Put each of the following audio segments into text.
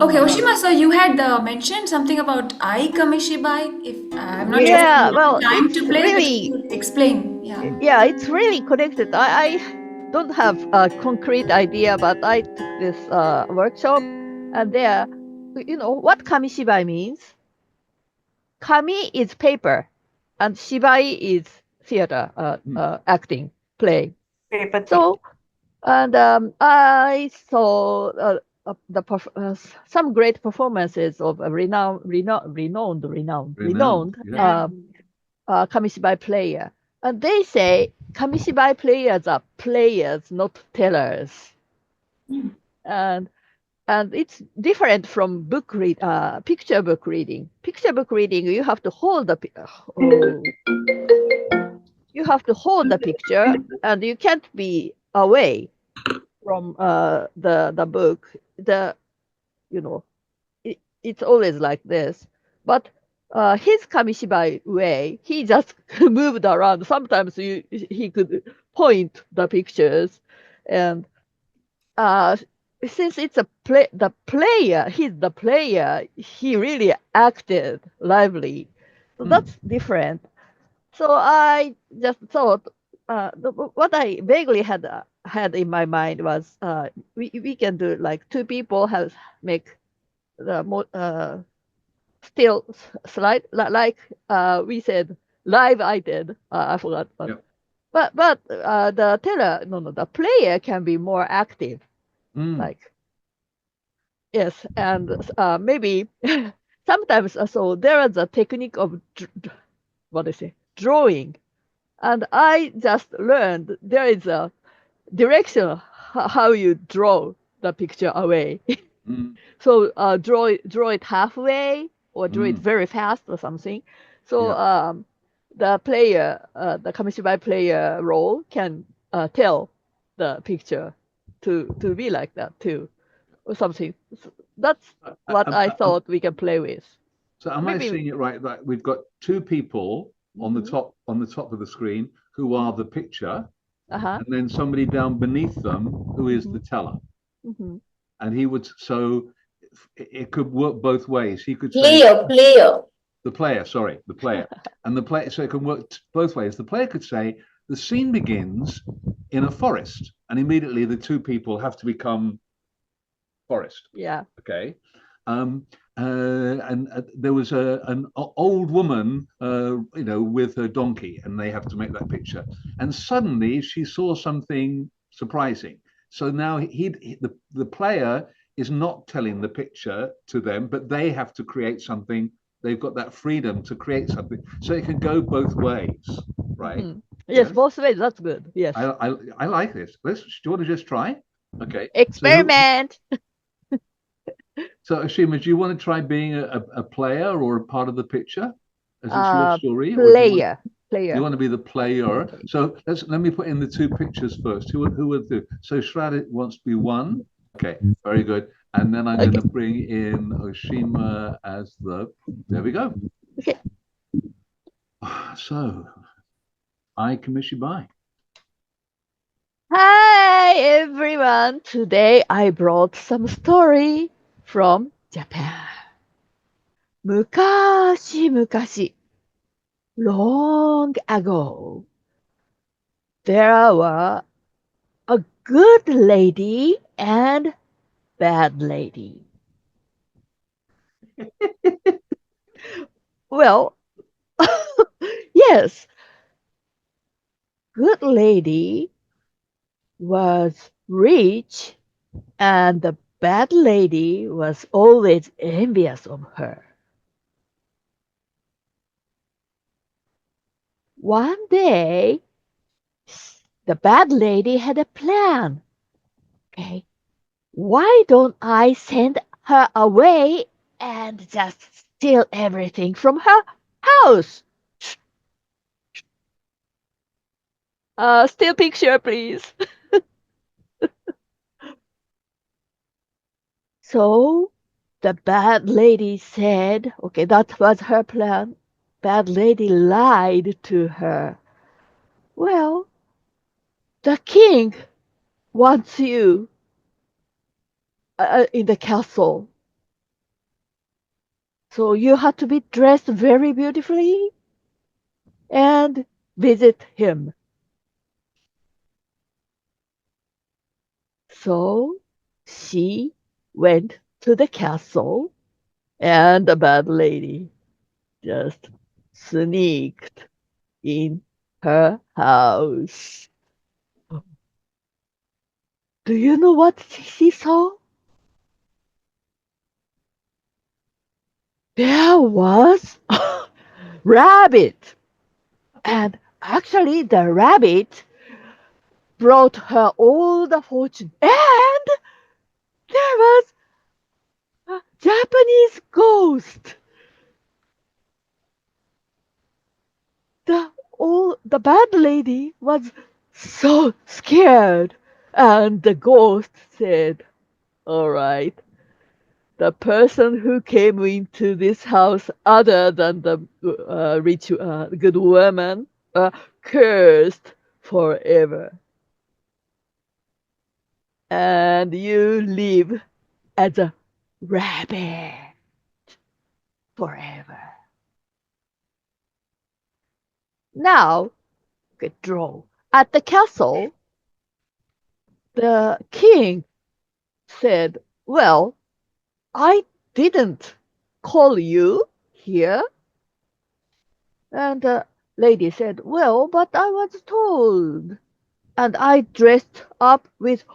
Okay, Oshima, so you had mentioned something about I-KAMIASHIBAI. If I'm not sure if Yeah, you well, have time it's to play, but you really, could explain. Yeah. yeah, it's really connected. I don't have a concrete idea, but I took this workshop, and there, what kamishibai means? Kami is paper, and shibai is theater, acting, play. Paper thin. So, and I saw some great performances of a renowned Yeah. kamishibai player. And they say kamishibai players are players, not tellers. And it's different from picture book reading. Picture book reading, you have to hold the picture, and you can't be away from the book. You know it's always like this. But his kamishibai way, he just moved around. Sometimes he could point the pictures, and uh, since it's he's the player, he really acted lively. So that's different. So I just thought, what I vaguely had in my mind was, we can do like two people have make the still slide like we said live. I did. I forgot, but Yep. the teller, no, the player can be more active. Like, yes, and maybe sometimes, so there is a technique of what I say drawing, and I just learned there is a direction how you draw the picture away. So draw it halfway or draw it very fast or something. So Yeah. the kamishibai player role can tell the picture to be like that too, or something. That's what I thought we can play with. So am I Maybe. seeing it right? That we've got two people on the top of the screen who are the picture, Uh-huh. and then somebody down beneath them who is the teller. Hmm. And he would so it could work both ways. He could say Player. the player, sorry, the player, and the player. So it can work both ways. The player could say the scene begins in a forest, and immediately the two people have to become forest. Yeah. Okay. Um, and there was an old woman, with her donkey, and they have to make that picture. And suddenly she saw something surprising. So now the player is not telling the picture to them, but they have to create something. They've got that freedom to create something, so it can go both ways, right? Yes, both ways. That's good. Yes. I like this. Do you want to just try? Okay. Experiment. So, Ashima, do you want to try being a player or a part of the picture, as it's your story, or Player. you want to be the player? So let me put in the two pictures first. Who would do? So Shraddha wants to be one. Okay, very good. And then I'm going to bring in Oshima as the. There we go. Okay. So, I-KAMIASHIBAI. Hi everyone. Today I brought some story from Japan. 昔々 long ago, there were a good lady and bad lady. Well, yes, good lady was rich and the bad lady was always envious of her. One day, the bad lady had a plan. Okay, why don't I send her away and just steal everything from her house? Still picture, please. So the bad lady said, okay, that was her plan. Bad lady lied to her. Well, the king wants you in the castle. So you had to be dressed very beautifully and visit him. So she went to the castle, and the bad lady just sneaked in her house. Do you know what she saw? There was a rabbit. And actually, the rabbit brought her all the fortune. And there was a Japanese ghost. The bad lady was so scared. And the ghost said, all right, the person who came into this house other than the rich good woman cursed forever. And you live as a rabbit forever. Now, okay, draw. At the castle, the king said, well, I didn't call you here. And the lady said, well, but I was told. And I dressed up with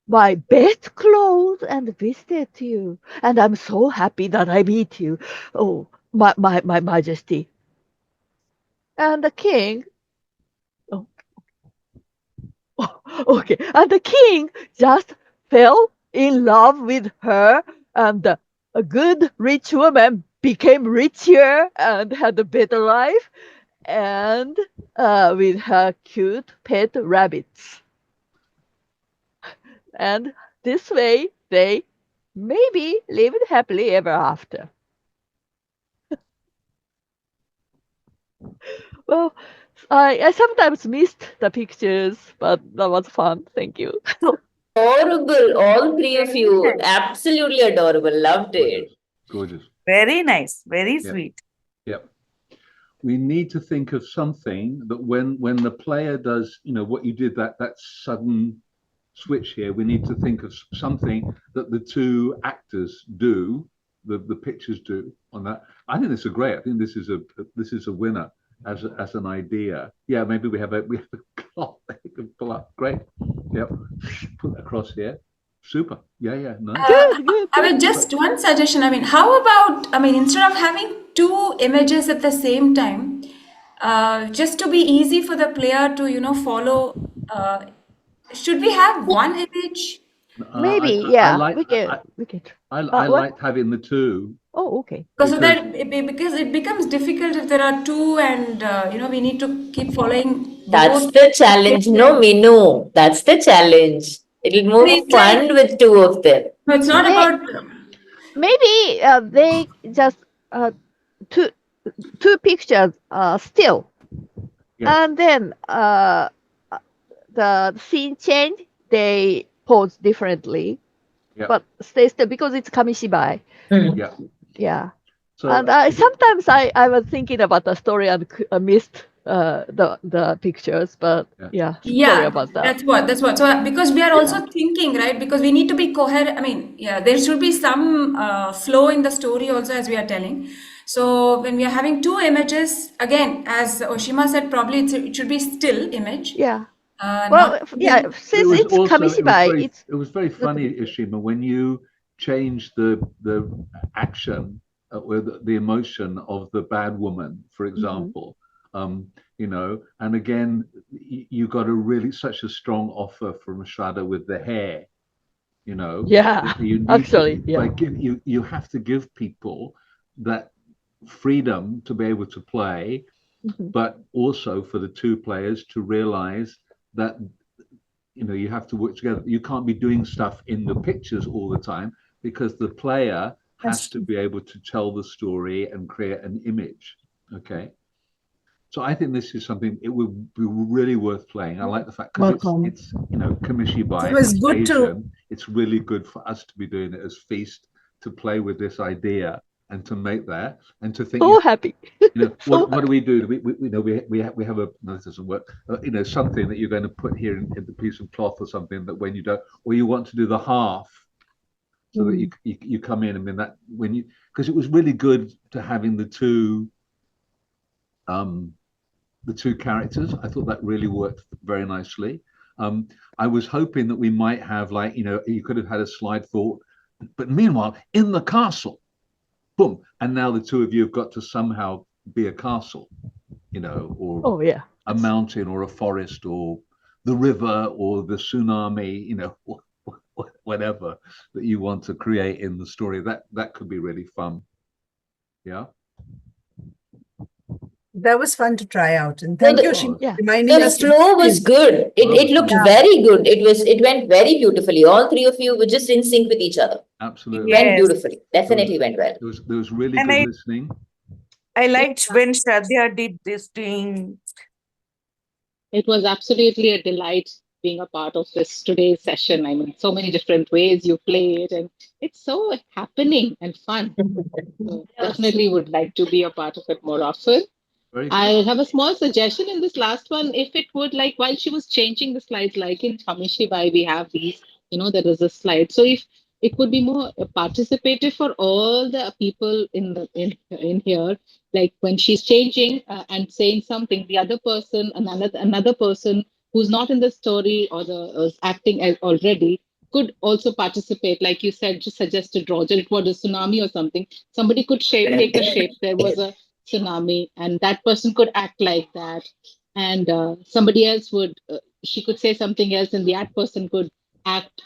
my best clothes and visited you. And I'm so happy that I meet you. Oh, my majesty. And the king, oh, okay, and the king just fell in love with her, and a good rich woman became richer and had a better life, and with her cute pet rabbits. And this way, they maybe lived happily ever after. Well, I sometimes missed the pictures, but that was fun. Thank you. So adorable, all three of Very you. nice. Absolutely adorable. Loved it. Gorgeous. Gorgeous. Very nice. Very Yeah. sweet. Yep. We need to think of something that when the player does, what you did, that sudden switch here, we need to think of something that the two actors do, the pictures do on that. I think this is great. I think this is a winner as an idea. Yeah, maybe we have a cloth that you can pull up. Great. Yep. Put that across here. Super. Yeah, nice. Good, good, I good. mean, just one suggestion. I mean, how about, I mean, instead of having two images at the same time, just to be easy for the player to, follow, should we have one image? Maybe, I yeah, like we can. I What? liked having the two Oh, okay. Because so because that because it becomes difficult if there are two and we need to keep following That's both. the challenge. No, Minu. That's the challenge. It'll I more mean, it's like fun with two of them. no, it's not May, about. maybe they just uh, two two pictures still, yes, and then the scene change. They pose differently, yeah, but stay still because it's kamishibai. Hmm. yeah. Yeah. So And I sometimes I was thinking about the story and missed the pictures, but yeah, yeah, sorry Yeah, about that. that's what. So because we are Yeah, also thinking, right? Because we need to be coherent. I mean, yeah, there should be some flow in the story also as we are telling. So when we are having two images, again, as Oshima said, probably it should be still image, yeah. Well, not yeah, then. but since it's kamishibai, it's it was very funny, Ishima, when you changed the action with the emotion of the bad woman, for mhm. example. And again, you got a really such a strong offer from Shada with the hair. Yeah, You need to actually, yeah. like you have to give people that freedom to be able to play, Mhm. but also for the two players to realize that you have to work together. You can't be doing stuff in the pictures all the time because the player has That's to true. be able to tell the story and create an image. Okay. So I think this is something it would be really worth playing. I like the fact because Welcome. it's So it Kamishibai, was it's good to. Asian. It's really good for us to be doing it as feast to play with this idea. and to make that and to think, So happy. So what do we do? We have a, no, this doesn't work. Something that you're going to put here in the piece of cloth or something that when you don't, or you want to do the half, so that you come in. I mean that when you, because it was really good to having the two characters. I thought that really worked very nicely. I was hoping that we might have, like, you could have had a slide for, but meanwhile in the castle, boom, and now the two of you have got to somehow be a castle, or oh yeah. a mountain or a forest or the river or the tsunami, whatever that you want to create in the story. That could be really fun. Yeah. That was fun to try out. And No, thank you, the, Ashima, Yeah. for reminding the us. flow was good. It looked Yeah. very good. It went very beautifully. All three of you were just in sync with each other. Absolutely. It went Yes. beautifully. Definitely went well. There was really And good listening. I liked when Shraddha did this thing. It was absolutely a delight being a part of this today's session. I mean, so many different ways you play it, and it's so happening and fun. So definitely would like to be a part of it more often. Very good. I have a small suggestion in this last one. If it would, like, while she was changing the slides, like in Kamishibai, we have these, there is a slide. So if it could be more participative for all the people in here, like when she's changing and saying something, the other person, another person who's not in the story or the acting as already could also participate. Like you said, just suggested Roger, it was a tsunami or something. Somebody could take a shape. There was a tsunami, and that person could act like that, and somebody else would she could say something else, and that person could act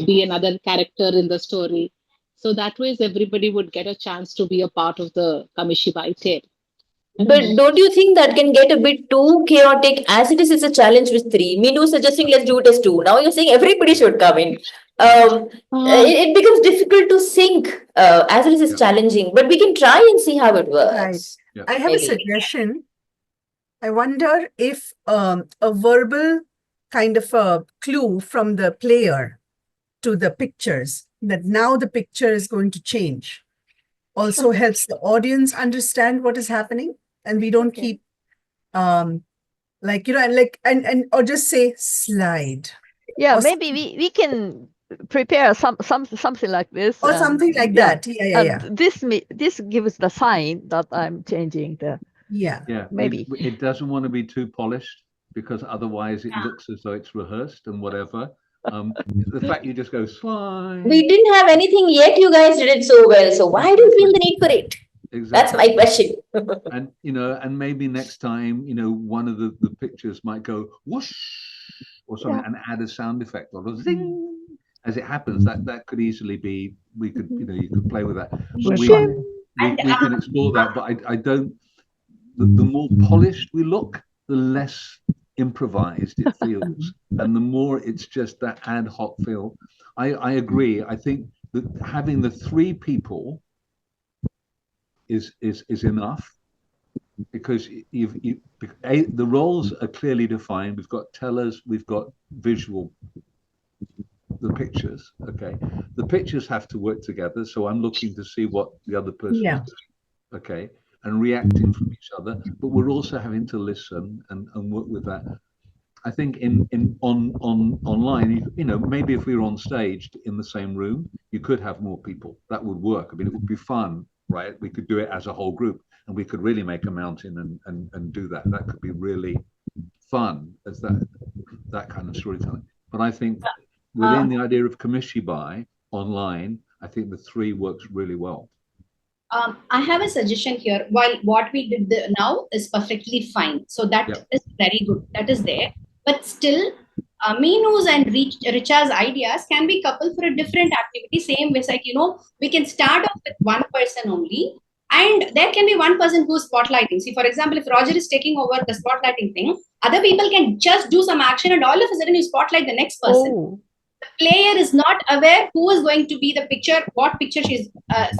be another character in the story. So that way everybody would get a chance to be a part of the Kamishibai tale. But don't you think that can get a bit too chaotic? As it is, it's a challenge with three. Meenu suggesting let's do it as two. Now you're saying everybody should come in. It becomes difficult to sync. As it is, it's challenging. But we can try and see how it works. Right. Yeah. I have a Maybe. suggestion. I wonder if a verbal kind of a clue from the player to the pictures, that now the picture is going to change, also helps the audience understand what is happening, and we don't keep or just say slide Yeah, or maybe we can prepare something like this or and, something like that. Yeah. and this gives the sign that I'm changing the Yeah. Yeah. maybe. It doesn't want to be too polished, because otherwise it looks as though it's rehearsed and whatever. The fact you just go slide. We didn't have anything yet. You guys did it so well. So why do you feel the need for it? That's Exactly. my question. And and maybe next time, one of the pictures might go whoosh or something, and add a sound effect or a zing as it happens. That could easily be, we could, you could play with that. But we can explore that, but I don't, the more polished we look, the less improvised it feels, and the more it's just that ad hoc feel. I agree. I think that having the three people is enough, because the roles are clearly defined. We've got tellers, we've got visual, the pictures. Okay, the pictures have to work together. So I'm looking to see what the other person is doing, okay, and reacting from each other. But we're also having to listen and work with that. I think online, maybe if we were on stage in the same room, you could have more people. That would work. I mean, it would be fun, right? We could do it as a whole group, and we could really make a mountain and do that. That could be really fun as that kind of storytelling. But I think within the idea of Kamishibai online, I think the three works really well. I have a suggestion here. While what we did now is perfectly fine, so that is very good. That is there, but still, Meenu's and Richa's ideas can be coupled for a different activity. Same way, like we can start off with one person only, and there can be one person who's spotlighting. See, for example, if Roger is taking over the spotlighting thing, other people can just do some action, and all of a sudden you spotlight the next person. Oh. The player is not aware who is going to be the picture, what picture she's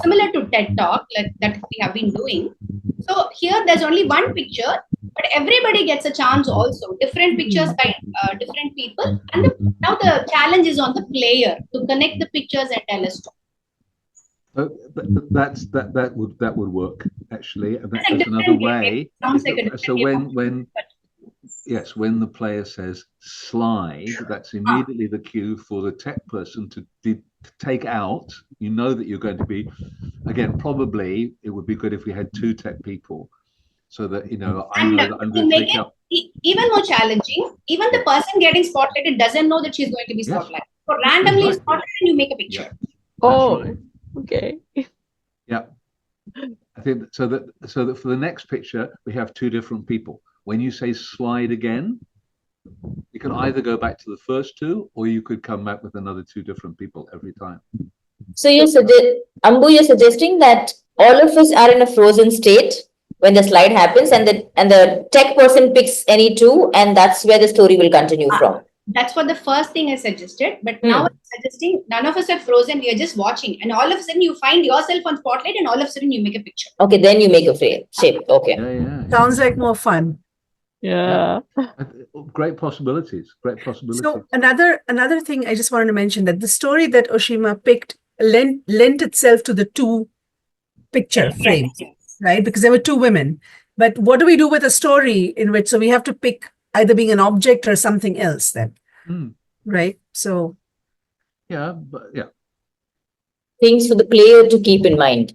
similar to TED Talk that we have been doing. So here there's only one picture, but everybody gets a chance also. Different pictures by different people. And now the challenge is on the player to connect the pictures and tell a story. That would work actually, and That's a that's another different game. way. It sounds like a different So game. when the player says slide, that's immediately the cue for the tech person to take out. You know that you're going to be, again, probably it would be good if we had two tech people, so that I know And that I'm to going to make take it out. even more challenging, even the person getting spotlighted doesn't know that she's going to be Yes, spotlighted. So randomly right. spotlighted and you make a picture. Yeah, Oh, right. okay. Yeah. I think so that for the next picture we have two different people. When you say slide again, you can either go back to the first two, or you could come back with another two different people every time. So Ambu, you're suggesting that all of us are in a frozen state when the slide happens, and the tech person picks any two, and that's where the story will continue from. That's what the first thing I suggested. But now I'm suggesting none of us are frozen. We are just watching. And all of a sudden you find yourself on spotlight and all of a sudden you make a picture. Okay, then you make a shape. Okay. Yeah. Sounds like more fun. Yeah. Great possibilities. Great possibilities. So another thing I just wanted to mention, that the story that Oshima picked lent itself to the two picture frames, right? Because there were two women. But what do we do with a story in which, so we have to pick either being an object or something else then, right? So yeah. Things for the player to keep in mind.